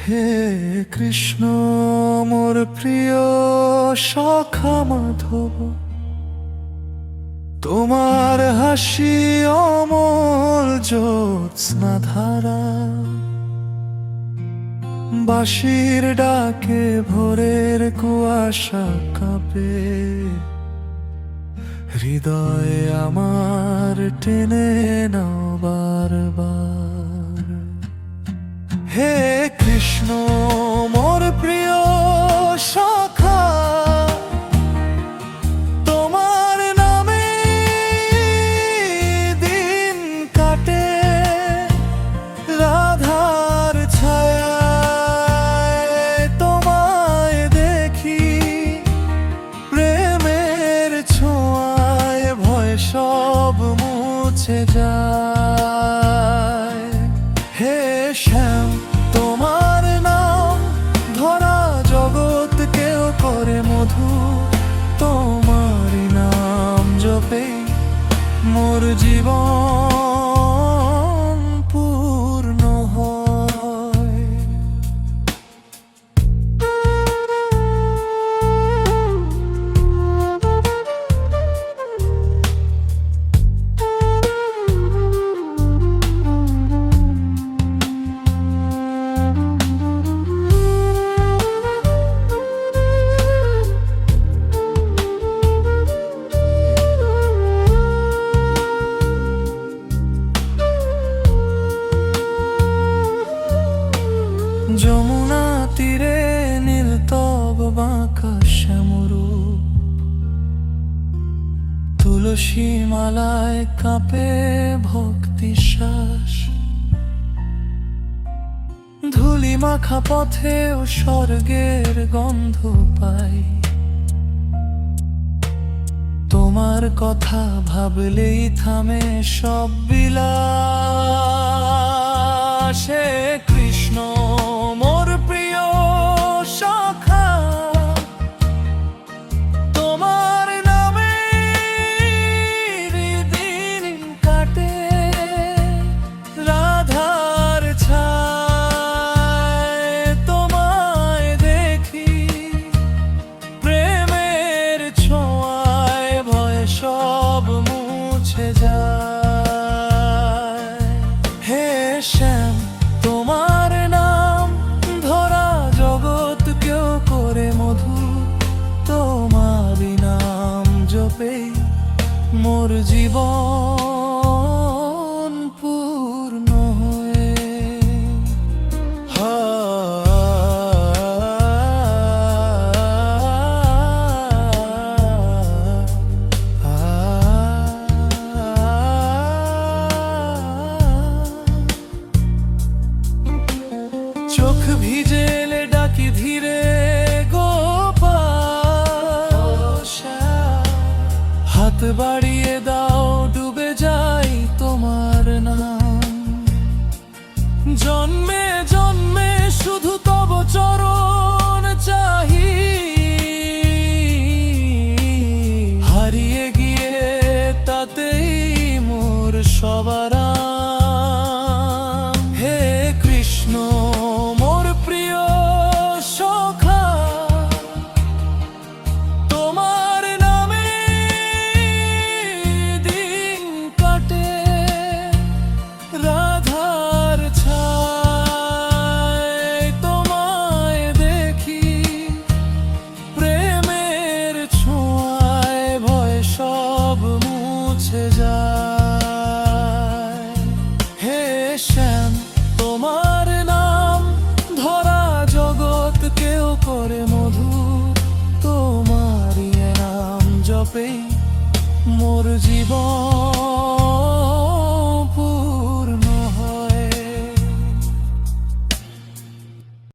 হে কৃষ্ণ মোর প্রিয় সখা মাধব, তোমার হাসি অমল জ্যোৎস্না ধারা, বাঁশির ডাকে ভোরের কুয়াশা কাঁপে, হৃদয়ে আমার টেনে নাও বারবার। হে কৃষ্ণ মোর প্রিয় সখা, তোমার নামে দিন কাটে, রাধার ছায়ায় তোমায় দেখি, প্রেমের ছোঁয়ায় ভয় সব মুছে যায়। হে শ্যাম তোমার নাম ধরা জগৎ কেউ করে মধু, তোমারই নাম জপে মোর জীবন পূর্ণ হয়। যমুনা তীরে নীল তব বাঁকা শ্যামরু, তুলসী মালায় কাঁপে ভক্তি শ্বাস, ধুলি মাখা পথেও স্বর্গের গন্ধ পাই, তোমার কথা ভাবলেই থামে সব বিলাস।